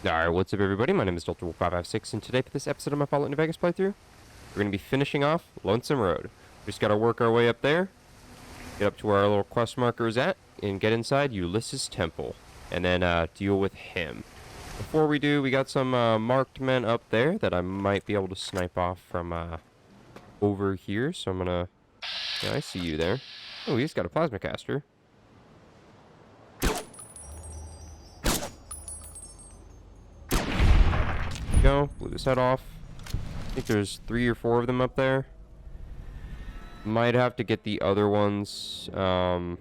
Alright, what's up everybody? My name is DeltaWolf556, and today for this episode of my Fallout New Vegas playthrough, we're going to be finishing off Lonesome Road. We just got to work our way up there, get up to where our little quest marker is at, and get inside Ulysses' temple, and then deal with him. Before we do, we got some marked men up there that I might be able to snipe off from over here, so I'm going to... Yeah, I see you there. Oh, he's got a plasma caster. Go, blew his head off. I think there's 3 or 4 of them up there. Might have to get the other ones once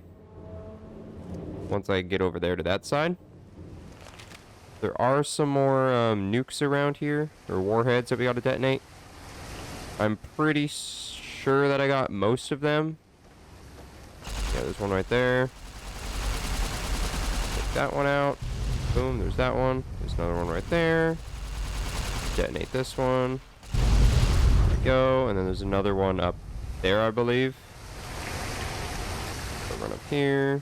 I get over there to that side. There are some more nukes around here, or warheads that we gotta detonate. I'm pretty sure that I got most of them. Yeah, there's one right there. Take that one out. Boom, there's that one. There's another one right there. Detonate this one. There we go. And then there's another one up there, I believe. So run up here.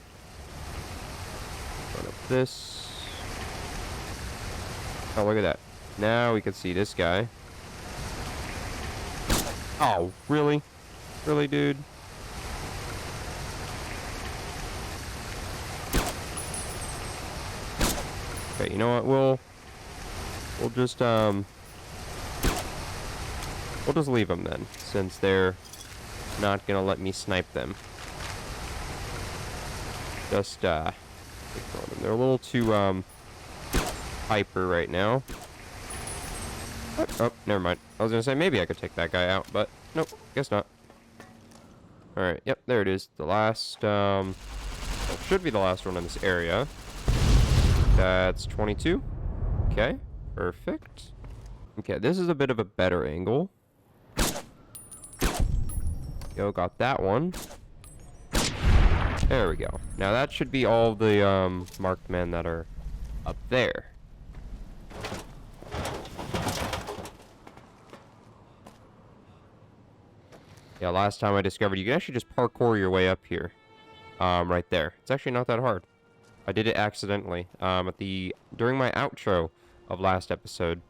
Run up this. Oh, look at that. Now we can see this guy. Oh, really? Really, dude? Okay, you know what? We'll just leave them then, since they're not gonna let me snipe them. Just ignore them. They're a little too hyper right now. Oh, never mind. I was gonna say maybe I could take that guy out, but nope, guess not. Alright, yep, there it is. The last well, should be the last one in this area. That's 22. Okay, perfect. Okay, this is a bit of a better angle. Yo, got that one. There we go. Now that should be all the marked men that are up there. Yeah, last time I discovered you can actually just parkour your way up here. Right there. It's actually not that hard. I did it accidentally during my outro of last episode.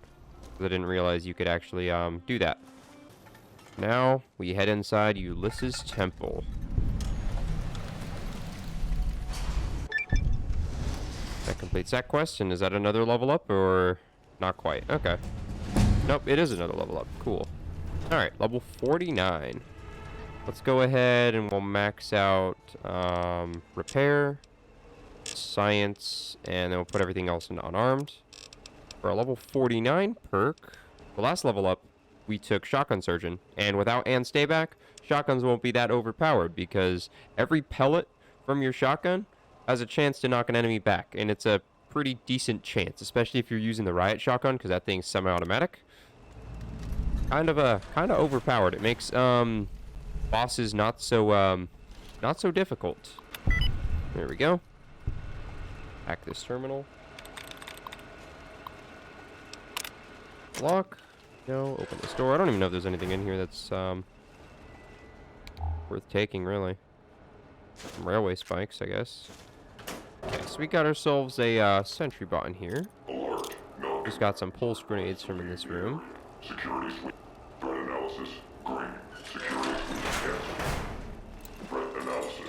I didn't realize you could actually do that. Now we head inside Ulysses' temple. That completes that quest, and is that another level up or not quite? Okay. Nope, it is another level up. Cool. Alright, level 49. Let's go ahead and we'll max out repair, science, and then we'll put everything else into unarmed. For our level 49 perk, the last level up, we took Shotgun Surgeon, and without and stay back, shotguns won't be that overpowered because every pellet from your shotgun has a chance to knock an enemy back, and it's a pretty decent chance, especially if you're using the riot shotgun because that thing's semi-automatic. Kind of overpowered. It makes bosses not so difficult. There we go. Hack this terminal. Lock. No, open this door. I don't even know if there's anything in here that's worth taking, really. Some railway spikes, I guess. Okay, so we got ourselves a sentry bot in here. Alert. No. Just got some pulse grenades from in this room. Security switch. Threat analysis. Green. Security switch. Yes. Threat analysis.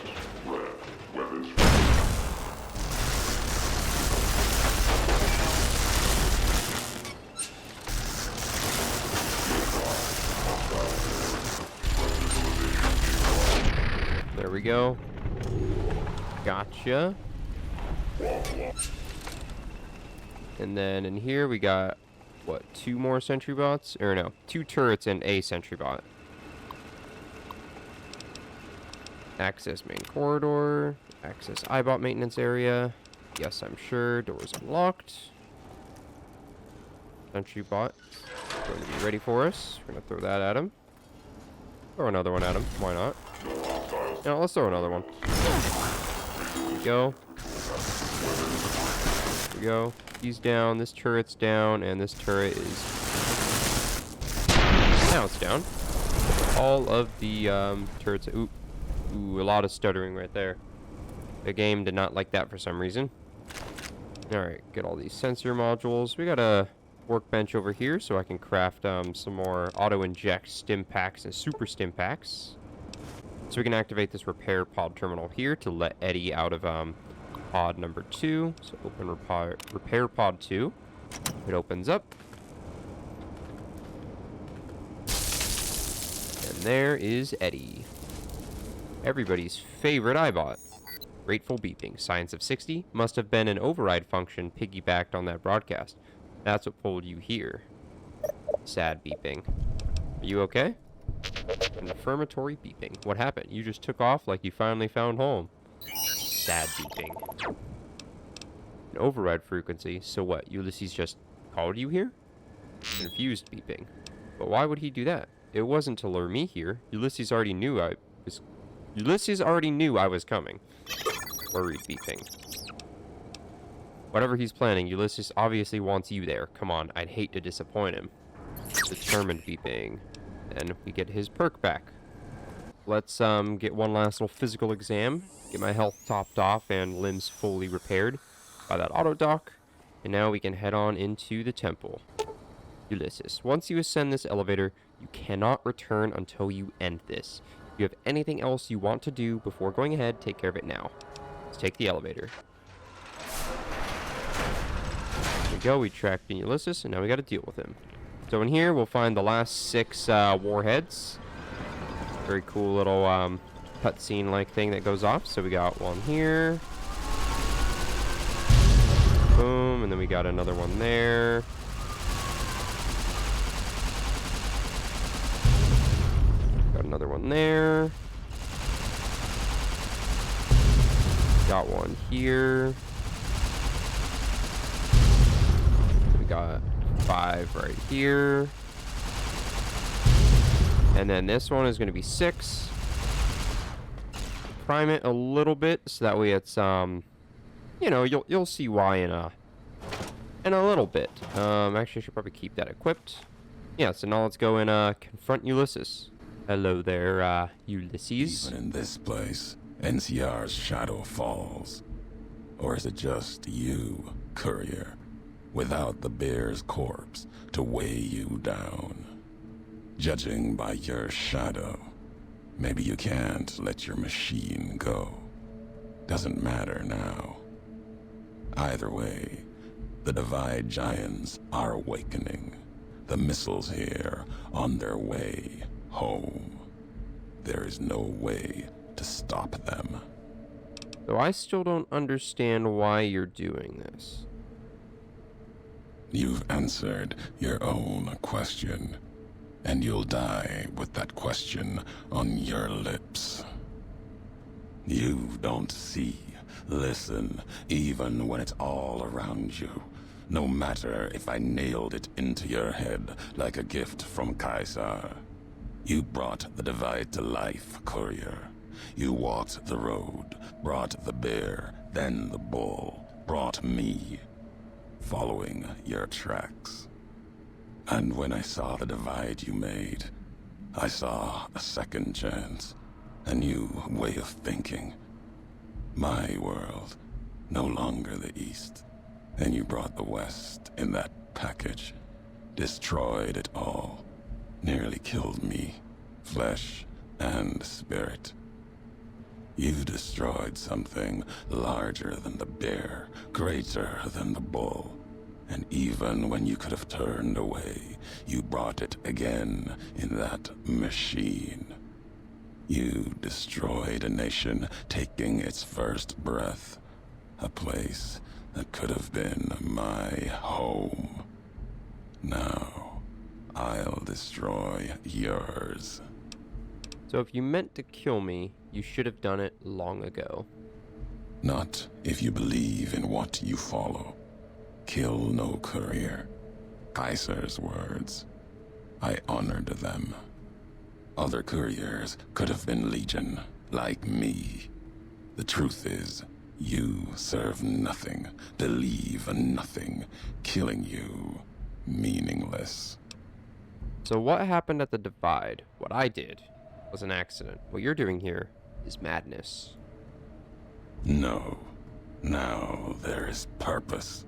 Red. Weapons. There we go. Gotcha. And then in here we got, what, 2 more sentry bots? Or no, 2 turrets and a sentry bot. Access main corridor. Access iBot maintenance area. Yes, I'm sure. Doors unlocked. Sentry bot going to be ready for us. We're going to throw that at him. Throw another one at him. Why not? Yeah, let's throw another one. There we go. There we go. He's down. This turret's down. And this turret is... Now it's down. All of the turrets... Ooh, a lot of stuttering right there. The game did not like that for some reason. Alright, get all these sensor modules. We got a workbench over here so I can craft some more auto-inject stim packs and super stim packs. So we can activate this repair pod terminal here to let Eddie out of pod number 2. So open repair pod 2. It opens up. And there is Eddie. Everybody's favorite iBot. Grateful beeping. Science of 60 must have been an override function piggybacked on that broadcast. That's what pulled you here. Sad beeping. Are you okay? An affirmatory beeping. What happened? You just took off like you finally found home. Sad beeping. An override frequency. So what? Ulysses just called you here? Confused beeping. But why would he do that? It wasn't to lure me here. Ulysses already knew I was coming. Worried beeping. Whatever he's planning, Ulysses obviously wants you there. Come on, I'd hate to disappoint him. Determined beeping. And we get his perk back. Let's get one last little physical exam. Get my health topped off and limbs fully repaired by that auto dock. And now we can head on into the temple. Ulysses, once you ascend this elevator, you cannot return until you end this. If you have anything else you want to do before going ahead, take care of it now. Let's take the elevator. There we go, we tracked in Ulysses, and now we gotta deal with him. So in here, we'll find the last 6 warheads. Very cool little cutscene-like thing that goes off. So we got one here. Boom, and then we got another one there. Got another one there. Got one here. We got 5 right here. And then this one is going to be 6. Prime it a little bit so that way it's you know, you'll see why in a little bit. Actually I should probably keep that equipped. Yeah, so now let's go and confront Ulysses. Hello there, Ulysses. Even in this place, NCR's shadow falls. Or is it just you, courier, without the bear's corpse to weigh you down? Judging by your shadow, maybe you can't let your machine go. Doesn't matter now. Either way, the Divide Giants are awakening. The missiles here on their way home. There is no way to stop them. So I still don't understand why you're doing this. You've answered your own question, and you'll die with that question on your lips. You don't see, listen, even when it's all around you. No matter if I nailed it into your head like a gift from Caesar. You brought the Divide to life, courier. You walked the road, brought the bear, then the bull, brought me, following your tracks. And when I saw the divide you made, I saw a second chance, a new way of thinking. My world, no longer the East. And you brought the West in that package, destroyed it all, nearly killed me, flesh and spirit. You destroyed something larger than the bear, greater than the bull. And even when you could have turned away, you brought it again in that machine. You destroyed a nation taking its first breath, a place that could have been my home. Now, I'll destroy yours. So if you meant to kill me, you should have done it long ago. Not if you believe in what you follow. Kill no courier. Caesar's words. I honored them. Other couriers could have been legion, like me. The truth is, you serve nothing, believe nothing, killing you, meaningless. So what happened at the Divide? What I did was an accident. What you're doing here is madness. No, Now there is purpose.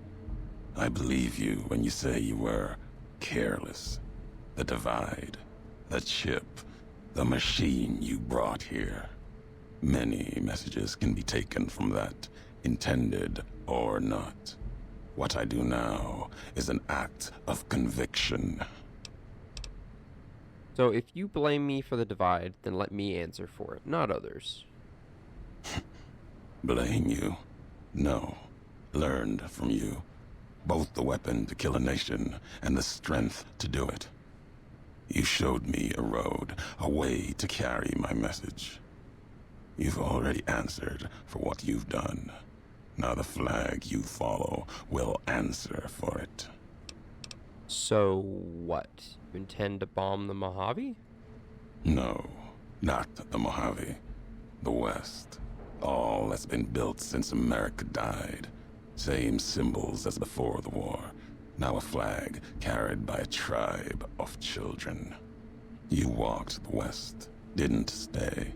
I believe you when you say you were careless. The divide, the chip, the machine you brought here. Many messages can be taken from that, intended or not. What I do now is an act of conviction. So if you blame me for the divide, then let me answer for it, not others. Blame you? No. Learned from you. Both the weapon to kill a nation and the strength to do it. You showed me a road, a way to carry my message. You've already answered for what you've done. Now the flag you follow will answer for it. So what? You intend to bomb the Mojave? No, not the Mojave. The West. All that's been built since America died. Same symbols as before the war. Now a flag carried by a tribe of children. You walked the West, didn't stay.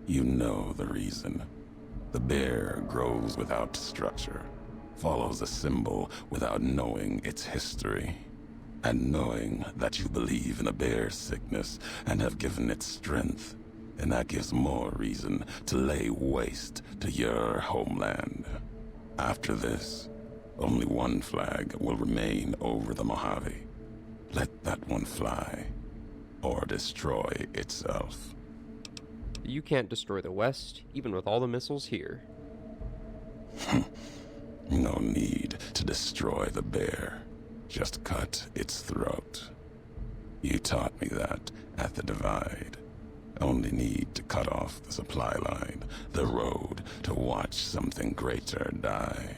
You know the reason. The bear grows without structure, follows a symbol without knowing its history. And knowing that you believe in a bear's sickness and have given it strength, and that gives more reason to lay waste to your homeland. After this, only one flag will remain over the Mojave. Let that one fly, or destroy itself. You can't destroy the West, even with all the missiles here. No need to destroy the bear. Just cut its throat. You taught me that at the divide. Only need to cut off the supply line, the road, to watch something greater die.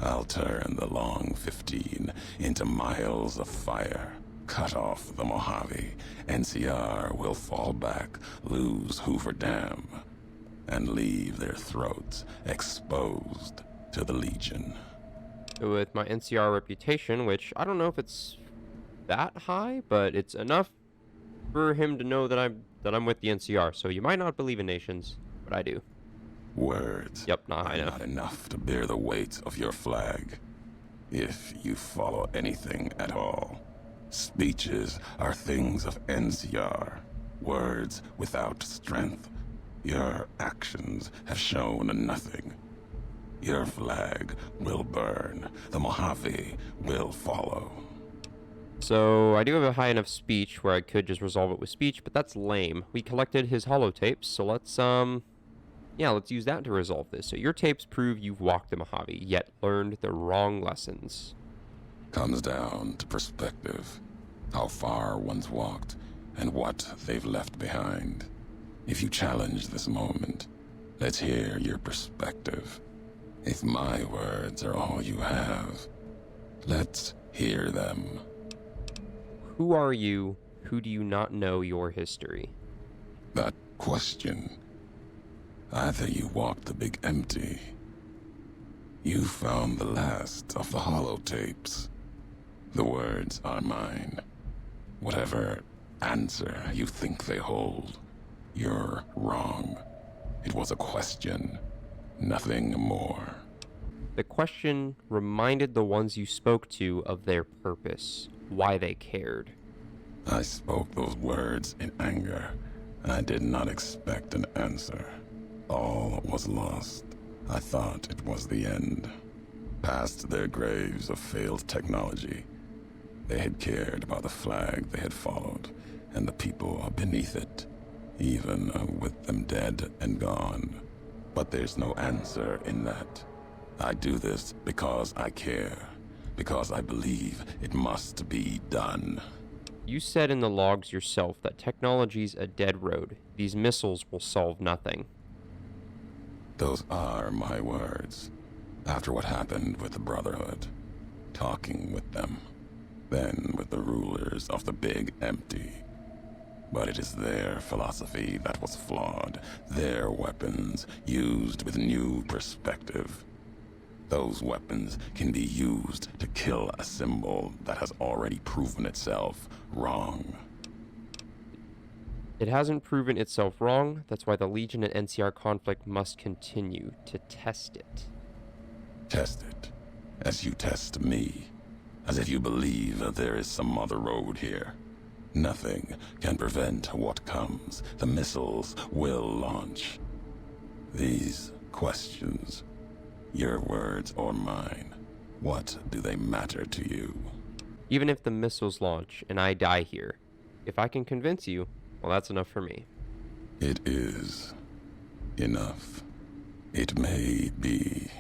I'll turn the long 15 into miles of fire. Cut off the Mojave. NCR will fall back, lose Hoover Dam, and leave their throats exposed to the Legion. With my NCR reputation, which I don't know if it's that high, but it's enough for him to know that I'm with the NCR. So you might not believe in nations, but I do. Words Yep, not high are enough. not enough to bear the weight of your flag. If you follow anything at all, speeches are things of NCR. Words without strength. Your actions have shown nothing. Your flag will burn. The Mojave will follow. So I do have a high enough speech where I could just resolve it with speech, but that's lame. We collected his holotapes, so let's use that to resolve this. So your tapes prove you've walked the Mojave, yet learned the wrong lessons. Comes down to perspective. How far one's walked, and what they've left behind. If you challenge this moment, let's hear your perspective. If my words are all you have, let's hear them. Who are you? Who do you not know your history? That question. Either you walked the big empty. You found the last of the holotapes. The words are mine. Whatever answer you think they hold, you're wrong. It was a question, nothing more. The question reminded the ones you spoke to of their purpose, why they cared. I spoke those words in anger. I did not expect an answer. All was lost. I thought it was the end. Past their graves of failed technology, they had cared about the flag they had followed and the people beneath it, even with them dead and gone. But there's no answer in that. I do this because I care, because I believe it must be done. You said in the logs yourself that technology's a dead road. These missiles will solve nothing. Those are my words. After what happened with the Brotherhood, talking with them, then with the rulers of the big empty. But it is their philosophy that was flawed, their weapons used with new perspective. Those weapons can be used to kill a symbol that has already proven itself wrong. It hasn't proven itself wrong. That's why the Legion and NCR conflict must continue to test it. Test it, as you test me, as if you believe that there is some other road here. Nothing can prevent what comes. The missiles will launch. These questions, your words or mine, what do they matter to you? Even if the missiles launch and I die here, if I can convince you, well, that's enough for me. It is enough. It may be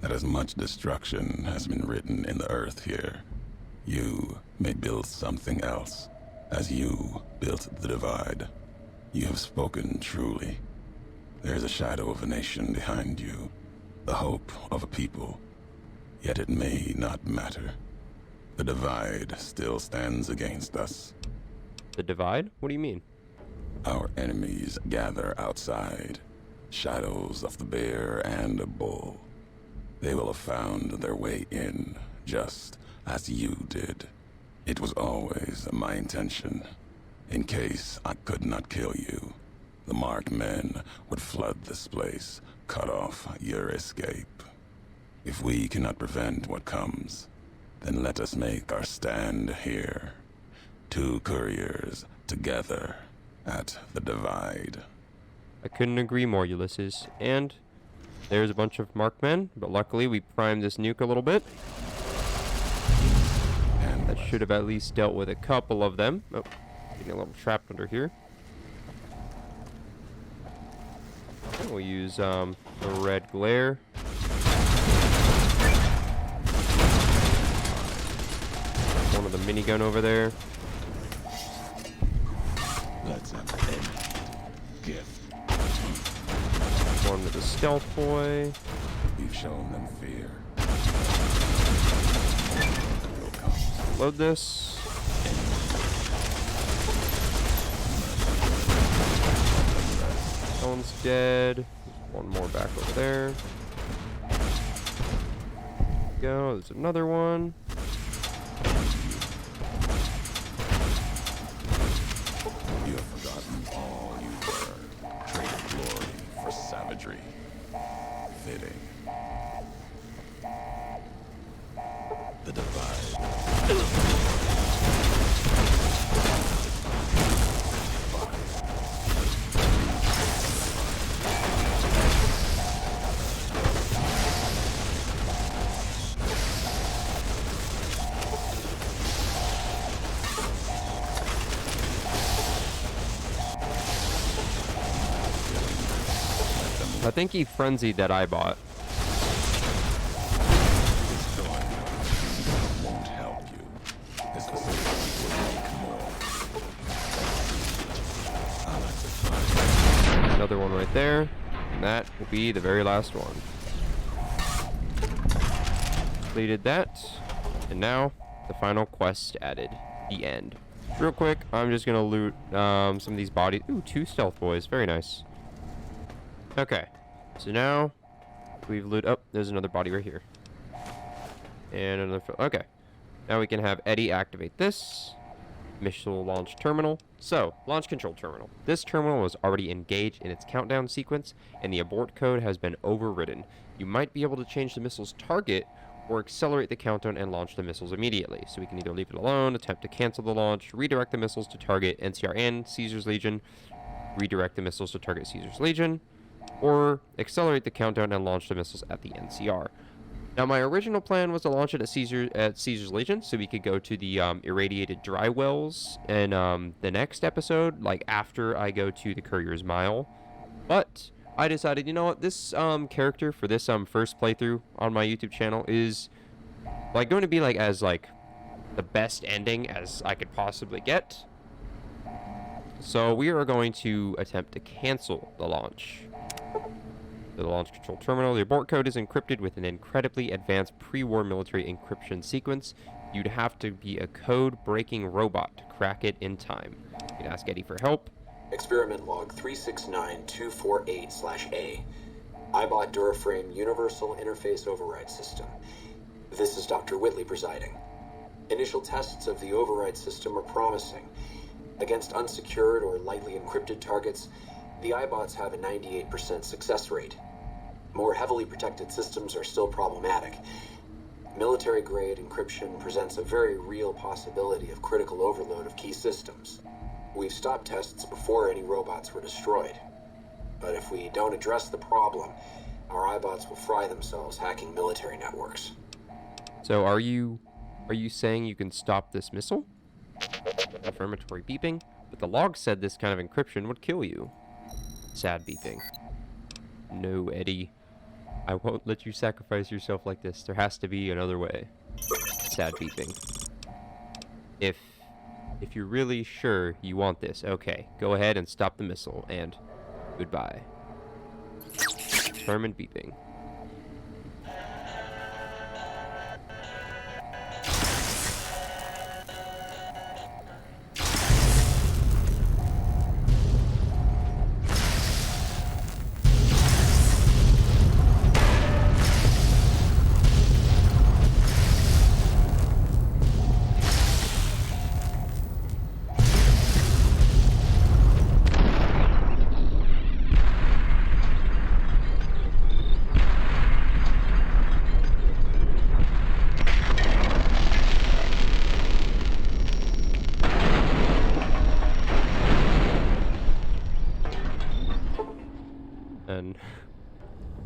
that as much destruction has been written in the earth here, you may build something else, as you built the divide. You have spoken truly. There is a shadow of a nation behind you, the hope of a people, yet it may not matter. The divide still stands against us. The divide? What do you mean? Our enemies gather outside, shadows of the bear and a bull. They will have found their way in, just as you did. It was always my intention. In case I could not kill you, the marked men would flood this place, cut off your escape. If we cannot prevent what comes, then let us make our stand here. 2 couriers together at the divide. I couldn't agree more, Ulysses. And there's a bunch of marked men, but luckily we primed this nuke a little bit. And That should have at least dealt with a couple of them. Oh, getting a little trapped under here. And we'll use the red glare. One of the minigun over there. let's have a gift. One with the stealth boy. We've shown them fear. Load this. That one's dead. There's one more back over there. Go. There's another one. You have forgotten all you were. Traded glory for savagery. Fitting. The divide. I think he frenzied that I bought. Won't help you. This facility will make more. I like to find Another one right there. And that will be the very last one. Completed that. And now, the final quest added. The end. Real quick, I'm just gonna loot some of these bodies. Ooh, 2 stealth boys. Very nice. Okay. So now, we've looted... Oh, there's another body right here. And another... Okay. Now we can have Eddie activate this. Missile launch terminal. So, launch control terminal. This terminal was already engaged in its countdown sequence, and the abort code has been overridden. You might be able to change the missile's target, or accelerate the countdown and launch the missiles immediately. So we can either leave it alone, attempt to cancel the launch, redirect the missiles to target NCR and Caesar's Legion, redirect the missiles to target Caesar's Legion, or accelerate the countdown and launch the missiles at the NCR. Now, my original plan was to launch it at Caesar's Legion, so we could go to the irradiated dry wells in the next episode, like after I go to the Courier's Mile. But I decided, you know what, this character for this first playthrough on my YouTube channel is like going to be like as like the best ending as I could possibly get. So we are going to attempt to cancel the launch. The launch control terminal. The abort code is encrypted with an incredibly advanced pre-war military encryption sequence. You'd have to be a code-breaking robot to crack it in time. You can ask Eddie for help. Experiment log 369248/A. iBot Duraframe Universal Interface Override System. This is Dr. Whitley presiding. Initial tests of the override system are promising. Against unsecured or lightly encrypted targets, the iBots have a 98% success rate. More heavily protected systems are still problematic. Military-grade encryption presents a very real possibility of critical overload of key systems. We've stopped tests before any robots were destroyed. But if we don't address the problem, our iBots will fry themselves hacking military networks. So are you saying you can stop this missile? Confirmatory beeping, but the log said this kind of encryption would kill you. Sad beeping. No, Eddie. I won't let you sacrifice yourself like this. There has to be another way. Sad beeping. If you're really sure you want this, okay, go ahead and stop the missile, and goodbye. Determined beeping. And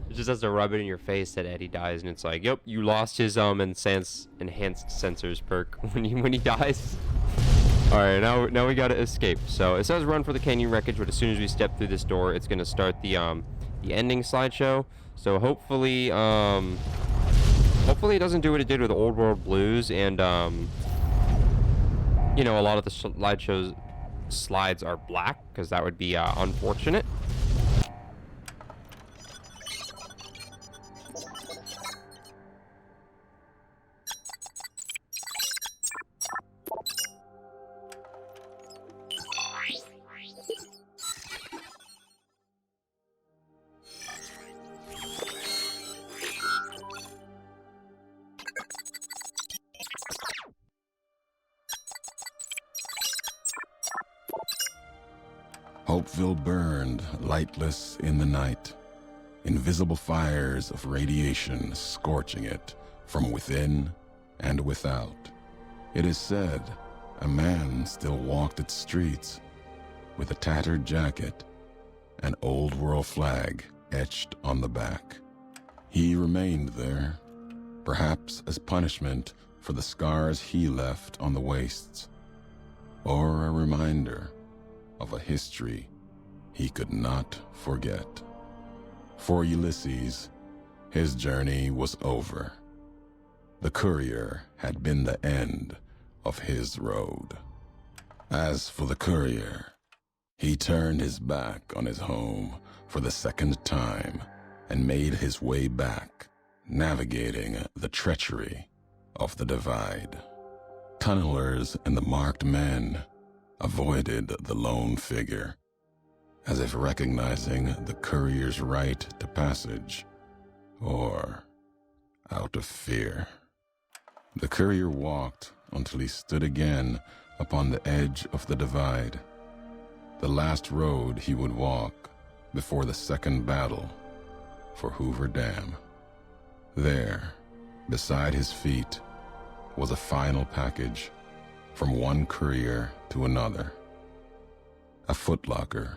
it just has to rub it in your face that Eddie dies, and it's like, yep, you lost his enhanced sensors perk when he dies. All right, now we gotta escape. So it says run for the canyon wreckage, but as soon as we step through this door, it's gonna start the ending slideshow. So hopefully it doesn't do what it did with Old World Blues, and you know, a lot of the slides are black, because that would be unfortunate. Hopeville burned lightless in the night, invisible fires of radiation scorching it from within and without. It is said a man still walked its streets with a tattered jacket, an old world flag etched on the back. He remained there, perhaps as punishment for the scars he left on the wastes, or a reminder of a history he could not forget. For Ulysses, his journey was over. The courier had been the end of his road. As for the courier, he turned his back on his home for the second time and made his way back, navigating the treachery of the divide. Tunnelers and the marked men avoided the lone figure, as if recognizing the courier's right to passage, or out of fear. The courier walked until he stood again upon the edge of the divide, the last road he would walk before the second battle for Hoover Dam. There, beside his feet, was a final package from one courier to another. A footlocker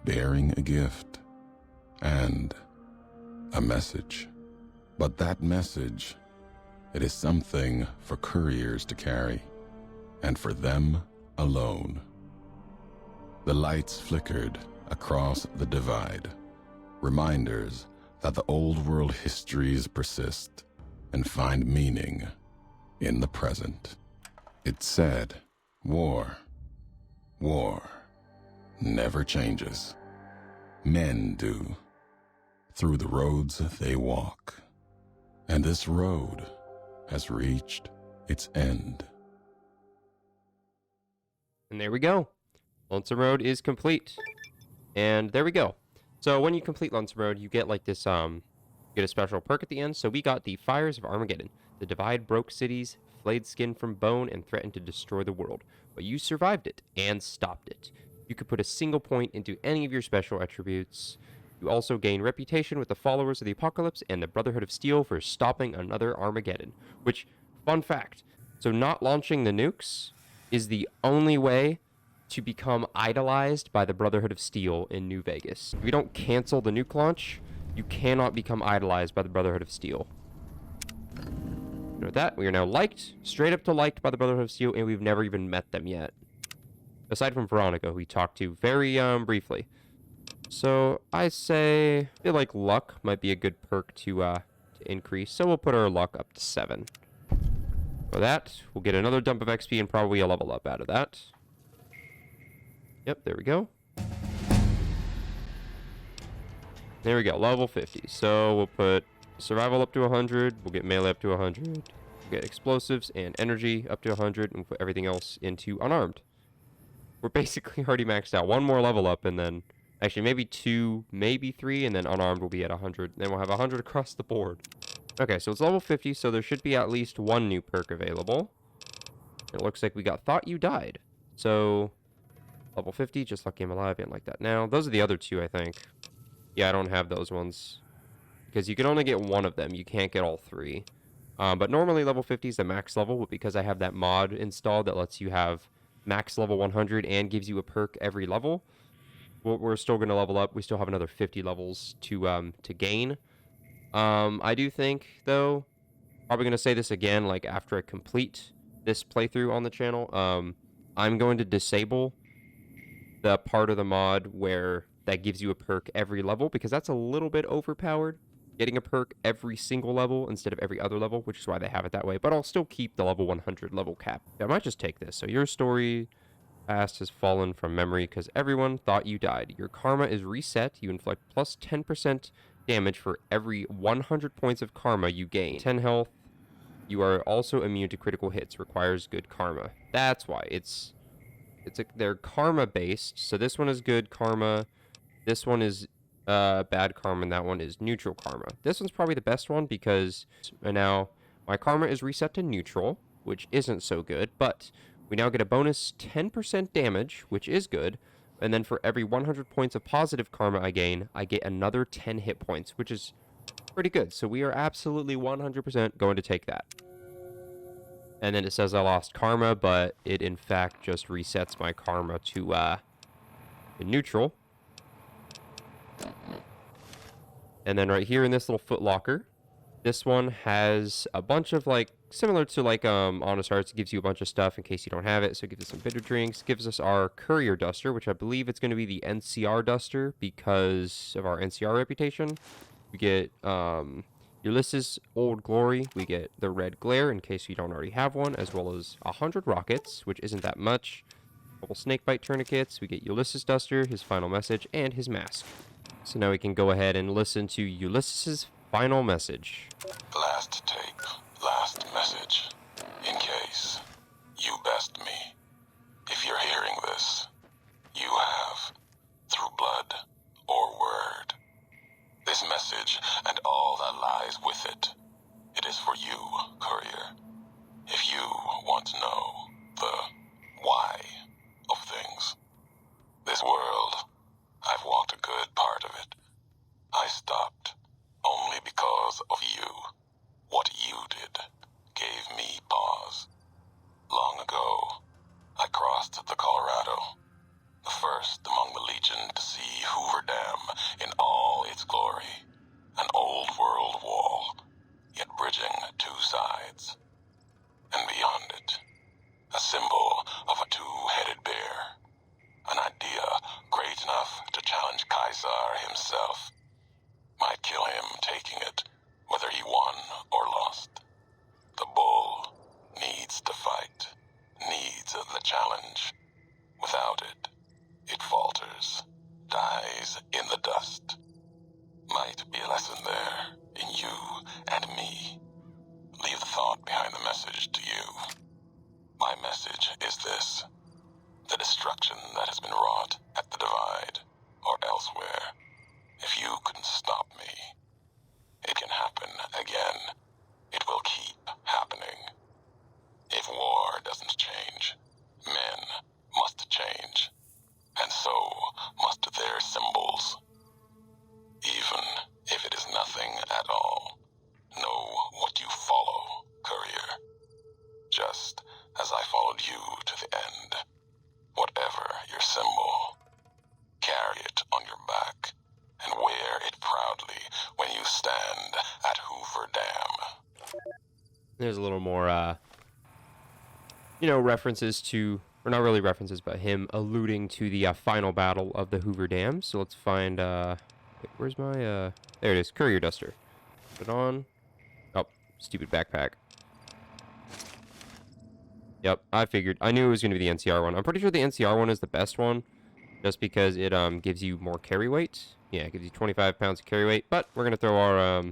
bearing a gift and a message. But that message, it is something for couriers to carry, and for them alone. The lights flickered across the divide, reminders that the old world histories persist and find meaning in the present. It said, war never changes. Men do, through the roads they walk. And this road has reached its end. And there we go. Lonesome Road is complete. And there we go. So when you complete Lonesome Road, you get like this get a special perk at the end. So we got the Fires of Armageddon. The Divide broke cities, flayed skin from bone, and threatened to destroy the world. But you survived it and stopped it. You could put a single point into any of your special attributes. You also gain reputation with the followers of the Apocalypse and the Brotherhood of Steel for stopping another Armageddon. Which, fun fact, so not launching the nukes is the only way to become idolized by the Brotherhood of Steel in New Vegas. If you don't cancel the nuke launch, you cannot become idolized by the Brotherhood of Steel. And with that, we are now liked, straight up to liked by the Brotherhood of Steel, and we've never even met them yet. Aside from Veronica, who we talked to very briefly. So I say, I feel like luck might be a good perk to increase, so we'll put our luck up to 7. For that, we'll get another dump of XP and probably a level up out of that. Yep, there we go. There we go, level 50. So we'll put survival up to 100, we'll get melee up to 100, we'll get explosives and energy up to 100, and we'll put everything else into unarmed. We're basically already maxed out. One more level up, and then actually maybe 2, maybe 3, and then unarmed will be at 100. Then we'll have 100 across the board. Okay, so it's level 50, so there should be at least one new perk available. It looks like we got Thought You Died. So level 50, just lucky I'm alive, and like that now. Those are the other two, I think. Yeah, I don't have those ones, because you can only get one of them. You can't get all 3. But normally level 50 is the max level, but because I have that mod installed that lets you have max level 100 and gives you a perk every level, we're still going to level up. We still have another 50 levels to gain. I do think, though, probably going to say this again, like after I complete this playthrough on the channel, I'm going to disable the part of the mod where that gives you a perk every level, because that's a little bit overpowered, getting a perk every single level instead of every other level, which is why they have it that way. But I'll still keep the level 100 level cap. I might just take this. So your story past has fallen from memory because everyone thought you died. Your karma is reset. You inflict plus 10% damage for every 100 points of karma you gain. 10 health. You are also immune to critical hits. Requires good karma. That's why they're karma based. So this one is good karma. This one is bad karma, and that one is neutral karma. This one's probably the best one because now my karma is reset to neutral, which isn't so good, but we now get a bonus 10% damage, which is good, and then for every 100 points of positive karma I gain, I get another 10 hit points, which is pretty good. So we are absolutely 100% going to take that. And then it says I lost karma, but it in fact just resets my karma to neutral. And then right here in this little foot locker, this one has a bunch of, like, similar to like Honest Hearts, it gives you a bunch of stuff in case you don't have it. So it gives us some bitter drinks, gives us our courier duster, which I believe it's going to be the NCR duster because of our NCR reputation. We get Ulysses Old Glory, we get the red glare in case you don't already have one, as well as 100 rockets, which isn't that much. A couple snakebite tourniquets, we get Ulysses duster, his final message, and his mask. So now we can go ahead and listen to Ulysses' final message. Last tape, last message. In case you best me. If you're hearing this, you have, through blood or word. This message and all that lies with it. It is for you, courier. If you want to know the why of things. This world, I've walked a good part of it. I stopped only because of you. What you did gave me pause. Long ago, I crossed the Colorado, the first among the Legion to see Hoover Dam in all its glory. An old world wall, yet bridging two sides. And beyond it, a symbol of a two-headed bear. An idea great enough to challenge Caesar himself. Might kill him taking it, whether he won or lost. The bull needs to fight, needs the challenge. Without it, it falters, dies in the dust. Might be a lesson there, in you and me. Leave the thought behind the message to you. My message is this. The destruction that has been wrought at the Divide, or elsewhere, if you couldn't stop me, It can happen again. It will keep happening. If war doesn't change, men must change. And so must their symbols. Even if it is nothing at all, know what you follow, courier. Just as I followed you to the end. Whatever your symbol, carry it on your back and wear it proudly when you stand at Hoover Dam. There's a little more, references to, or not really references, but him alluding to the final battle of the Hoover Dam. So let's find, wait, where's my, there it is, Courier Duster. Put it on. Oh, stupid backpack. Yep, I figured. I knew it was going to be the NCR one. I'm pretty sure the NCR one is the best one, just because it gives you more carry weight. Yeah, it gives you 25 pounds of carry weight, but we're going to throw our,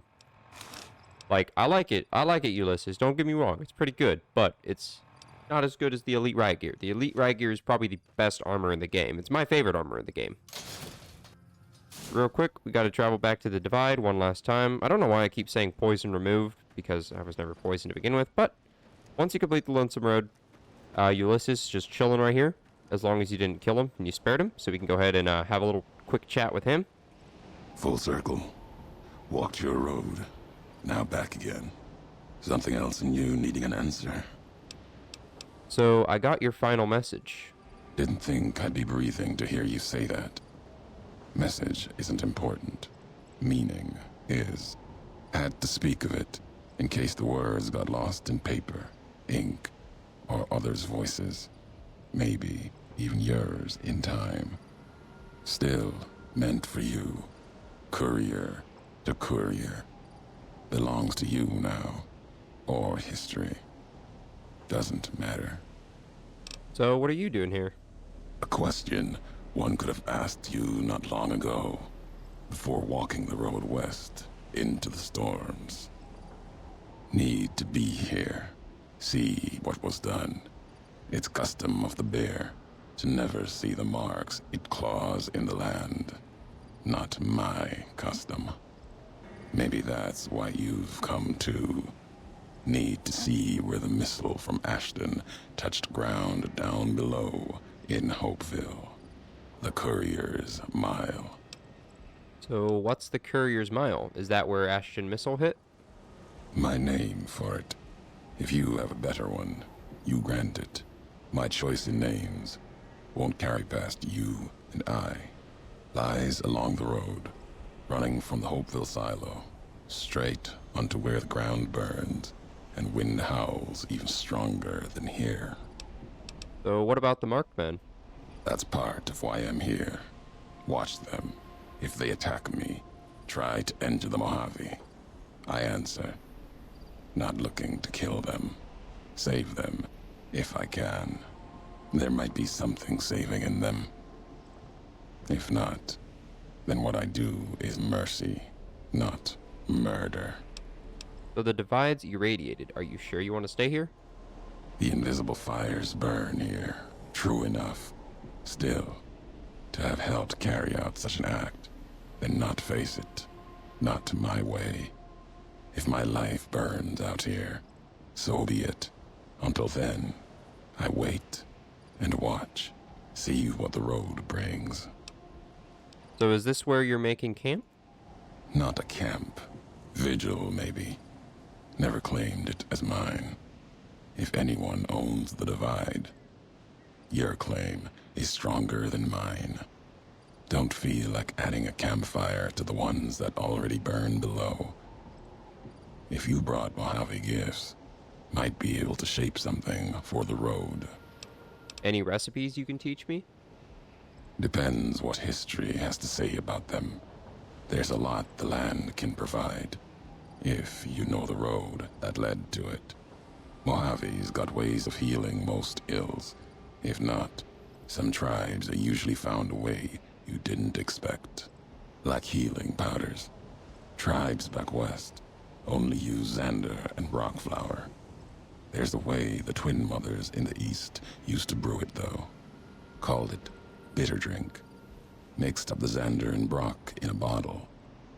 I like it. I like it, Ulysses. Don't get me wrong. It's pretty good, but it's not as good as the Elite Riot Gear. The Elite Riot Gear is probably the best armor in the game. It's my favorite armor in the game. Real quick, we got to travel back to the Divide one last time. I don't know why I keep saying poison removed, because I was never poisoned to begin with, but once you complete the Lonesome Road, Ulysses is just chilling right here, as long as you didn't kill him and you spared him, so we can go ahead and have a little quick chat with him. Full circle. Walked your road. Now back again. Something else in you needing an answer. So, I got your final message. Didn't think I'd be breathing to hear you say that. Message isn't important. Meaning is. Had to speak of it, in case the words got lost in paper, ink, or others' voices. Maybe even yours in time. Still meant for you. Courier to courier. Belongs to you now. Or history. Doesn't matter. So, what are you doing here? A question one could have asked you not long ago, before walking the road west into the storms. Need to be here. See what was done. It's custom of the bear to never see the marks it claws in the land. Not my custom. Maybe that's why you've come too. Need to see where the missile from Ashton touched ground down below in Hopeville. The Courier's Mile. So, what's the Courier's Mile? Is that where Ashton Missile hit? My name for it. If you have a better one, you grant it. My choice in names won't carry past you and I. Lies along the road, running from the Hopeville silo, straight onto where the ground burns, and wind howls even stronger than here. So, what about the marked men? That's part of why I'm here. Watch them. If they attack me, try to enter the Mojave. I answer. Not looking to kill them. Save them, if I can. There might be something saving in them. If not, then what I do is mercy, not murder. So the Divide's irradiated. Are you sure you want to stay here? The invisible fires burn here. True enough. Still, to have helped carry out such an act, then not face it. Not my way. If my life burns out here, so be it. Until then, I wait and watch. See what the road brings. So is this where you're making camp? Not a camp. Vigil, maybe. Never claimed it as mine. If anyone owns the Divide, your claim is stronger than mine. Don't feel like adding a campfire to the ones that already burn below. If you brought Mojave gifts, might be able to shape something for the road. Any recipes you can teach me? Depends what history has to say about them. There's a lot the land can provide, if you know the road that led to it. Mojave's got ways of healing most ills. If not, some tribes are usually found a way you didn't expect. Like healing powders. Tribes back west only use Xander and rock flour. There's a way the twin mothers in the east used to brew it though. Called it bitter drink. Mixed up the Xander and Brock in a bottle.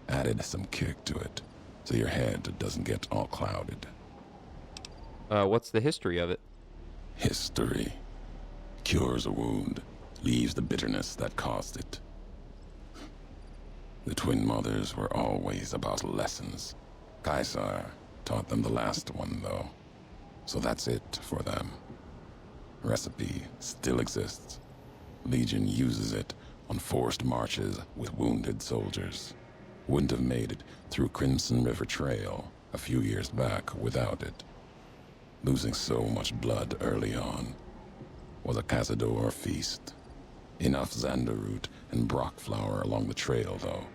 Added some kick to it. so your head doesn't get all clouded. What's the history of it? History cures a wound, leaves the bitterness that caused it. The twin mothers were always about lessons. Caesar taught them the last one, though. So that's it for them. Recipe still exists. Legion uses it on forced marches with wounded soldiers. Wouldn't have made it through Crimson River Trail a few years back without it. Losing so much blood early on was a Cazador feast. Enough Xanderroot and Brock flower along the trail, though.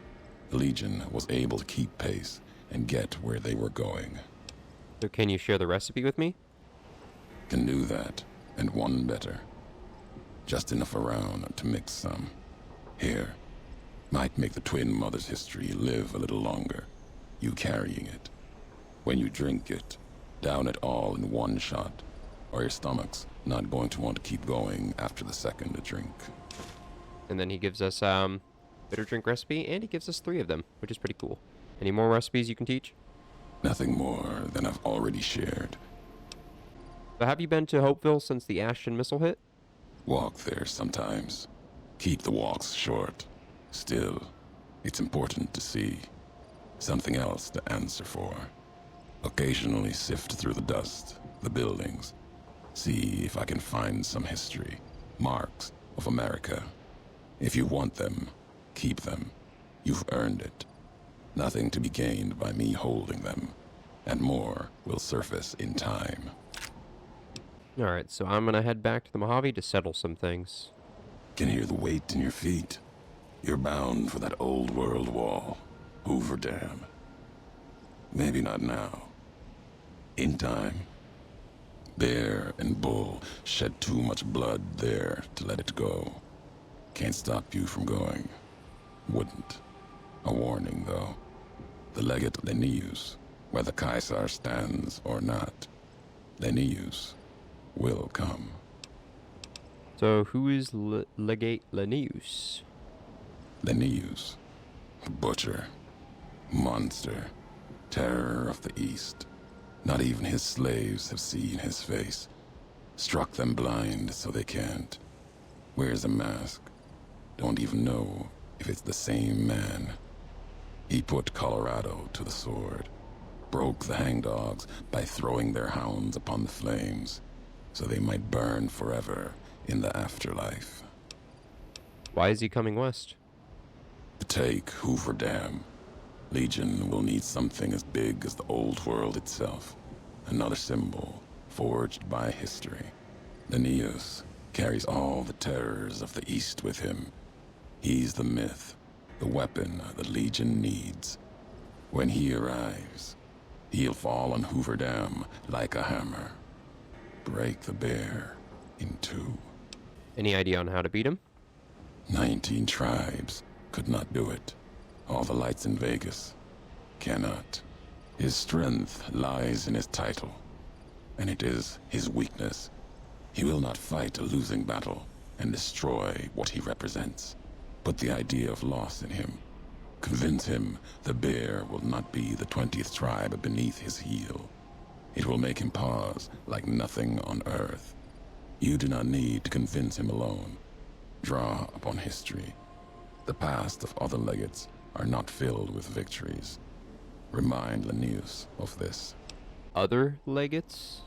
The Legion was able to keep pace and get where they were going. So can you share the recipe with me? Can do that, and one better. Just enough around to mix some. Here, might make the twin mother's history live a little longer. You carrying it. When you drink it, down it all in one shot, or your stomach's not going to want to keep going after the second drink. And then he gives us bitter drink recipe, and he gives us 3 of them, which is pretty cool. Any more recipes you can teach? Nothing more than I've already shared. So have you been to Hopeville since the Ashton missile hit? Walk there sometimes. Keep the walks short. Still, it's important to see. Something else to answer for. Occasionally sift through the dust, the buildings. See if I can find some history, marks of America. If you want them, keep them. You've earned it. Nothing to be gained by me holding them, and more will surface in time. Alright, so I'm gonna head back to the Mojave to settle some things. Can hear the weight in your feet. You're bound for that old world wall, Hoover Dam. Maybe not now. In time. Bear and bull shed too much blood there to let it go. Can't stop you from going. Wouldn't. A warning, though. The legate Linnaeus, whether Caesar stands or not, Linnaeus will come. So who is Legate Linnaeus? Linnaeus. Butcher. Monster. Terror of the East. Not even his slaves have seen his face. Struck them blind so they can't. Wears a mask. Don't even know if it's the same man. He put Colorado to the sword. Broke the hangdogs by throwing their hounds upon the flames, so they might burn forever in the afterlife. Why is he coming west? To take Hoover Dam, Legion will need something as big as the old world itself. Another symbol forged by history. Linnaeus carries all the terrors of the East with him. He's the myth, the weapon the Legion needs. When he arrives, he'll fall on Hoover Dam like a hammer. Break the bear in 2. Any idea on how to beat him? 19 tribes could not do it. All the lights in Vegas cannot. His strength lies in his title, and it is his weakness. He will not fight a losing battle and destroy what he represents. Put the idea of loss in him. Convince him the bear will not be the 20th tribe beneath his heel. It will make him pause like nothing on earth. You do not need to convince him alone. Draw upon history. The past of other legates are not filled with victories. Remind Linnaeus of this. Other legates?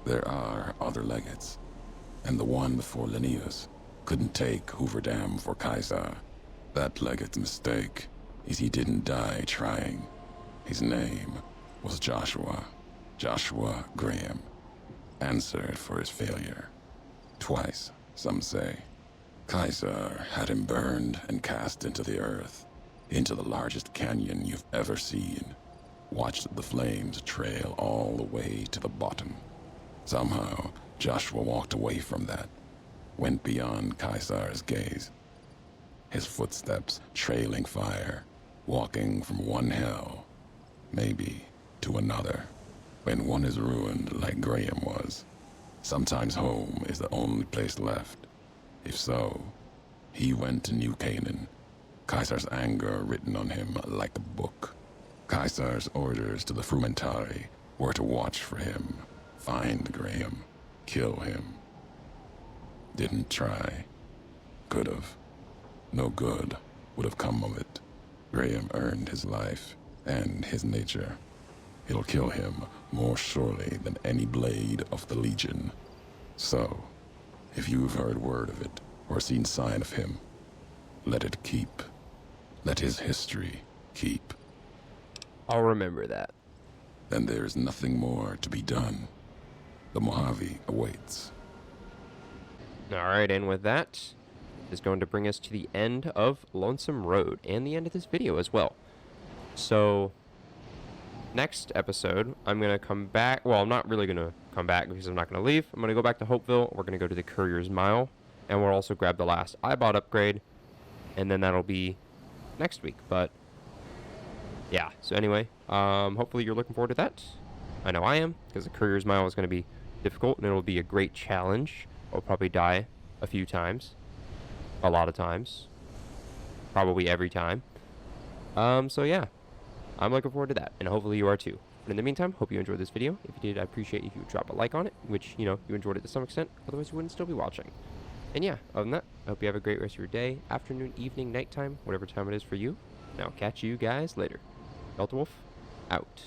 There are other legates, and the one before Linnaeus couldn't take Hoover Dam for Caesar. That legate's mistake is he didn't die trying. His name was Joshua Graham. Answered for his failure. Twice, some say. Caesar had him burned and cast into the earth, into the largest canyon you've ever seen. Watched the flames trail all the way to the bottom. Somehow, Joshua walked away from that, went beyond Caesar's gaze. His footsteps trailing fire, walking from one hell, maybe to another. When one is ruined like Graham was, sometimes home is the only place left. If so, he went to New Canaan, Caesar's anger written on him like a book. Caesar's orders to the Frumentari were to watch for him, find Graham, kill him. Didn't try. Could've. No good would have come of it. Graham earned his life and his nature. It'll kill him more surely than any blade of the Legion. So, if you've heard word of it or seen sign of him, let it keep. Let his history keep. I'll remember that. Then there's nothing more to be done. The Mojave awaits. Alright, and with that is going to bring us to the end of Lonesome Road and the end of this video as well. So, next episode, I'm going to come back. Well, I'm not really going to come back because I'm not going to leave. I'm going to go back to Hopeville. We're going to go to the Courier's Mile. And we'll also grab the last iBot upgrade. And then that'll be next week. But, yeah. So anyway, hopefully you're looking forward to that. I know I am, because the Courier's Mile is going to be difficult. And it'll be a great challenge. I'll probably die a few times. A lot of times. Probably every time. So yeah. I'm looking forward to that, and hopefully you are too. But in the meantime, hope you enjoyed this video. If you did, I'd appreciate if you would drop a like on it, which, you know, you enjoyed it to some extent. Otherwise, you wouldn't still be watching. And yeah, other than that, I hope you have a great rest of your day, afternoon, evening, nighttime, whatever time it is for you. And I'll catch you guys later. DeltaWolf, out.